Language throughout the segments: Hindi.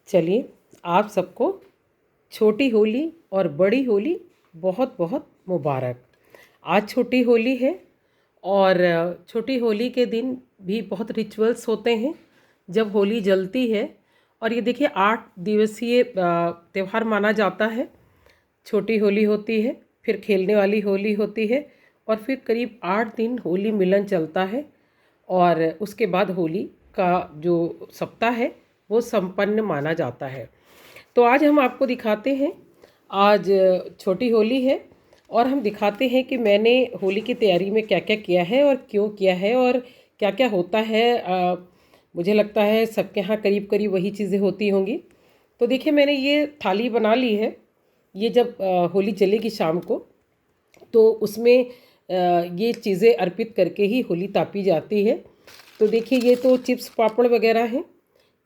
चलिए, आप सबको छोटी होली और बड़ी होली बहुत बहुत मुबारक। आज छोटी होली है और छोटी होली के दिन भी बहुत रिचुअल्स होते हैं जब होली जलती है। और ये देखिए 8 दिवसीय त्यौहार माना जाता है। छोटी होली होती है, फिर खेलने वाली होली होती है और फिर करीब 8 दिन होली मिलन चलता है और उसके बाद होली का जो सप्ताह है वो संपन्न माना जाता है। तो आज हम आपको दिखाते हैं, आज छोटी होली है और हम दिखाते हैं कि मैंने होली की तैयारी में क्या क्या किया है और क्यों किया है और क्या क्या होता है। मुझे लगता है सबके यहाँ करीब करीब वही चीज़ें होती होंगी। तो देखिए, मैंने ये थाली बना ली है। ये जब होली जलेगी शाम को तो उसमें ये चीज़ें अर्पित करके ही होली तापी जाती है। तो देखिए, ये तो चिप्स पापड़ वगैरह हैं।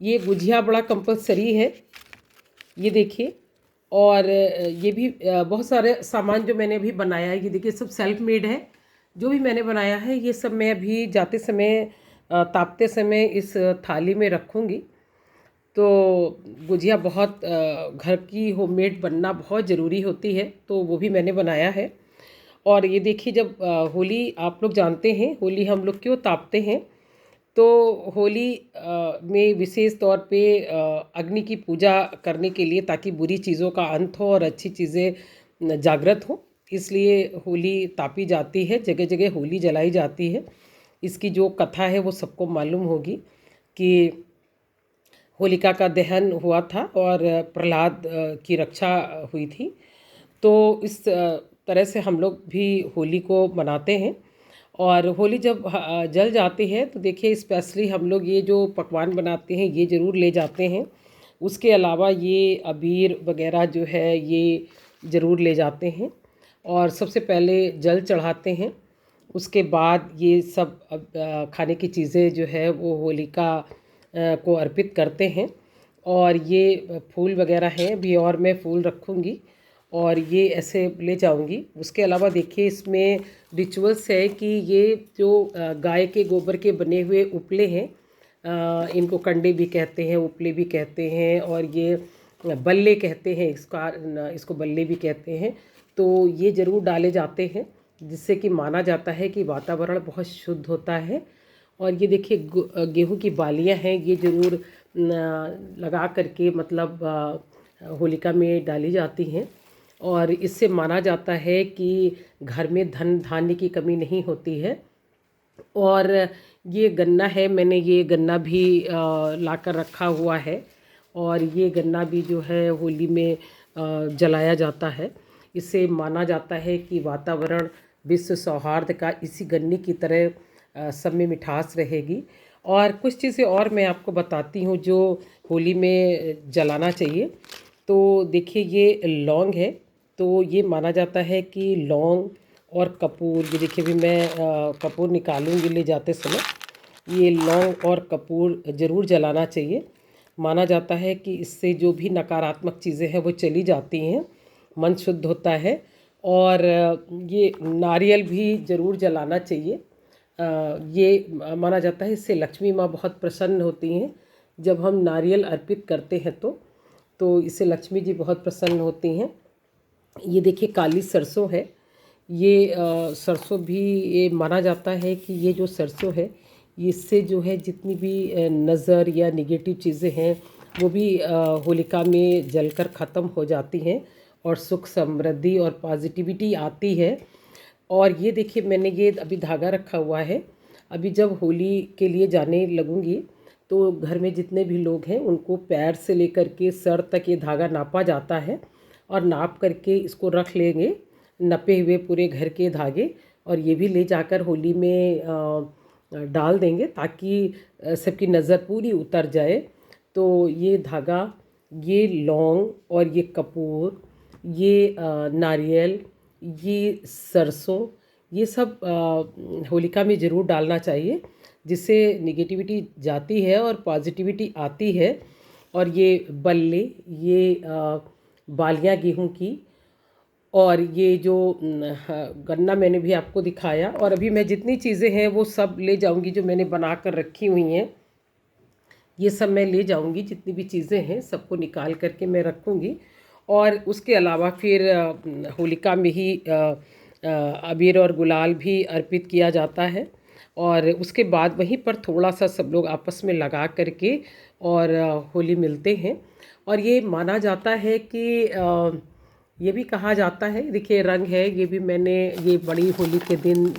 ये गुजिया बड़ा कंपलसरी है, ये देखिए। और ये भी बहुत सारे सामान जो मैंने अभी बनाया है, ये देखिए सब सेल्फ मेड है। जो भी मैंने बनाया है ये सब मैं अभी जाते समय तापते समय इस थाली में रखूँगी। तो गुजिया बहुत घर की होममेड बनना बहुत ज़रूरी होती है, तो वो भी मैंने बनाया है। और ये देखिए, जब होली आप लोग जानते हैं होली हम लोग क्यों तापते हैं। तो होली में विशेष तौर पे अग्नि की पूजा करने के लिए, ताकि बुरी चीज़ों का अंत हो और अच्छी चीज़ें जागृत हो, इसलिए होली तापी जाती है। जगह जगह होली जलाई जाती है। इसकी जो कथा है वो सबको मालूम होगी कि होलिका का दहन हुआ था और प्रहलाद की रक्षा हुई थी। तो इस तरह से हम लोग भी होली को मनाते हैं। और होली जब जल जाती है तो देखिए, स्पेशली हम लोग ये जो पकवान बनाते हैं ये ज़रूर ले जाते हैं। उसके अलावा ये अबीर वगैरह जो है ये ज़रूर ले जाते हैं और सबसे पहले जल चढ़ाते हैं। उसके बाद ये सब खाने की चीज़ें जो है वो होलिका को अर्पित करते हैं। और ये फूल वगैरह हैं भी, और मैं फूल रखूँगी और ये ऐसे ले जाऊंगी। उसके अलावा देखिए, इसमें रिचुअल्स है कि ये जो गाय के गोबर के बने हुए उपले हैं, इनको कंडे भी कहते हैं, उपले भी कहते हैं, और ये बल्ले कहते हैं, इसको बल्ले भी कहते हैं। तो ये ज़रूर डाले जाते हैं, जिससे कि माना जाता है कि वातावरण बहुत शुद्ध होता है। और ये देखिए, गेहूं की बालियां हैं, ये ज़रूर लगा करके मतलब होलिका में डाली जाती हैं। और इससे माना जाता है कि घर में धन धान्य की कमी नहीं होती है। और ये गन्ना है, मैंने ये गन्ना भी लाकर रखा हुआ है और ये गन्ना भी जो है होली में जलाया जाता है। इससे माना जाता है कि वातावरण विश्व सौहार्द का इसी गन्ने की तरह सब में मिठास रहेगी। और कुछ चीज़ें और मैं आपको बताती हूँ जो होली में जलाना चाहिए। तो देखिए, ये लौंग है। तो ये माना जाता है कि लौंग और कपूर, ये देखिए भी मैं कपूर निकालूंगी ले जाते समय। ये लौंग और कपूर ज़रूर जलाना चाहिए। माना जाता है कि इससे जो भी नकारात्मक चीज़ें हैं वो चली जाती हैं, मन शुद्ध होता है। और ये नारियल भी ज़रूर जलाना चाहिए। ये माना जाता है इससे लक्ष्मी माँ बहुत प्रसन्न होती हैं। जब हम नारियल अर्पित करते हैं तो इससे लक्ष्मी जी बहुत प्रसन्न होती हैं। ये देखिए, काली सरसों है। ये सरसों भी ये माना जाता है कि ये जो सरसों है, इससे जो है जितनी भी नज़र या निगेटिव चीज़ें हैं वो भी होलिका में जलकर ख़त्म हो जाती हैं और सुख समृद्धि और पॉजिटिविटी आती है। और ये देखिए, मैंने ये अभी धागा रखा हुआ है। अभी जब होली के लिए जाने लगूंगी तो घर में जितने भी लोग हैं उनको पैर से लेकर के सर तक ये धागा नापा जाता है और नाप करके इसको रख लेंगे, नपे हुए पूरे घर के धागे। और ये भी ले जाकर होली में डाल देंगे ताकि सबकी नज़र पूरी उतर जाए। तो ये धागा, ये लौंग और ये कपूर, ये नारियल, ये सरसों, ये सब होलिका में ज़रूर डालना चाहिए, जिससे निगेटिविटी जाती है और पॉजिटिविटी आती है। और ये बल्ले, ये बालियाँ गेहूं की, और ये जो गन्ना मैंने भी आपको दिखाया। और अभी मैं जितनी चीज़ें हैं वो सब ले जाऊंगी जो मैंने बना कर रखी हुई हैं। ये सब मैं ले जाऊंगी, जितनी भी चीज़ें हैं सबको निकाल करके मैं रखूंगी। और उसके अलावा फिर होलिका में ही अबीर और गुलाल भी अर्पित किया जाता है। और उसके बाद वहीं पर थोड़ा सा सब लोग आपस में लगा करके और होली मिलते हैं। और ये माना जाता है कि ये भी कहा जाता है, देखिए रंग है, ये भी मैंने, ये बड़ी होली के दिन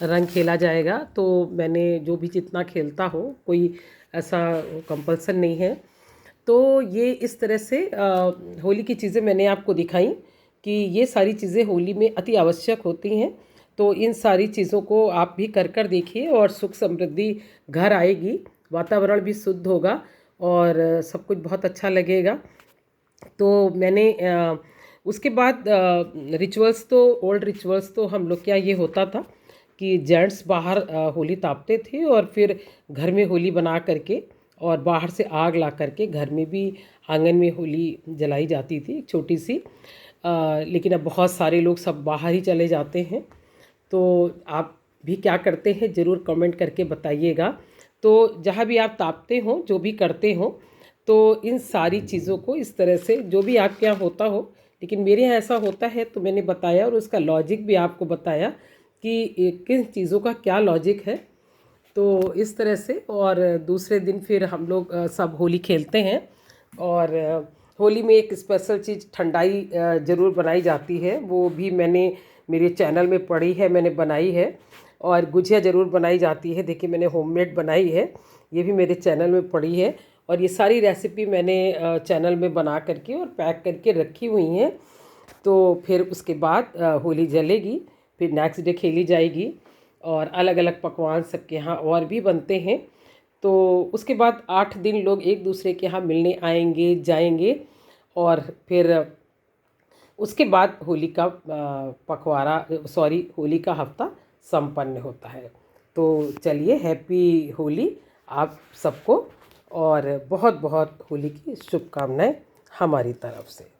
रंग खेला जाएगा, तो मैंने जो भी जितना खेलता हो, कोई ऐसा कंपल्सन नहीं है। तो ये इस तरह से होली की चीज़ें मैंने आपको दिखाई कि ये सारी चीज़ें होली में अति आवश्यक होती हैं। तो इन सारी चीज़ों को आप भी कर कर देखिए और सुख समृद्धि घर आएगी, वातावरण भी शुद्ध होगा और सब कुछ बहुत अच्छा लगेगा। तो मैंने उसके बाद रिचुअल्स तो, ओल्ड रिचुअल्स तो हम लोग क्या ये होता था कि जेंट्स बाहर होली तापते थे और फिर घर में होली बना करके और बाहर से आग ला करके घर में भी आंगन में होली जलाई जाती थी, छोटी सी। लेकिन अब बहुत सारे लोग सब बाहर ही चले जाते हैं। तो आप भी क्या करते हैं ज़रूर कमेंट करके बताइएगा। तो जहाँ भी आप तापते हो, जो भी करते हो, तो इन सारी चीज़ों को इस तरह से, जो भी आपके यहाँ होता हो, लेकिन मेरे यहाँ ऐसा होता है तो मैंने बताया और उसका लॉजिक भी आपको बताया कि किन चीज़ों का क्या लॉजिक है। तो इस तरह से, और दूसरे दिन फिर हम लोग सब होली खेलते हैं। और होली में एक स्पेशल चीज़ ठंडाई ज़रूर बनाई जाती है, वो भी मैंने मेरे चैनल में पढ़ी है, मैंने बनाई है। और गुजिया ज़रूर बनाई जाती है, देखिए मैंने होममेड बनाई है, ये भी मेरे चैनल में पढ़ी है। और ये सारी रेसिपी मैंने चैनल में बना करके और पैक करके रखी हुई हैं। तो फिर उसके बाद होली जलेगी, फिर नेक्स्ट डे खेली जाएगी और अलग अलग पकवान सबके यहाँ और भी बनते हैं। तो उसके बाद 8 दिन लोग एक दूसरे के यहाँ मिलने आएंगे जाएंगे। और फिर उसके बाद होली का पखवाड़ा, सॉरी, होली का हफ्ता संपन्न होता है। तो चलिए, हैप्पी होली आप सबको और बहुत बहुत होली की शुभकामनाएं हमारी तरफ से।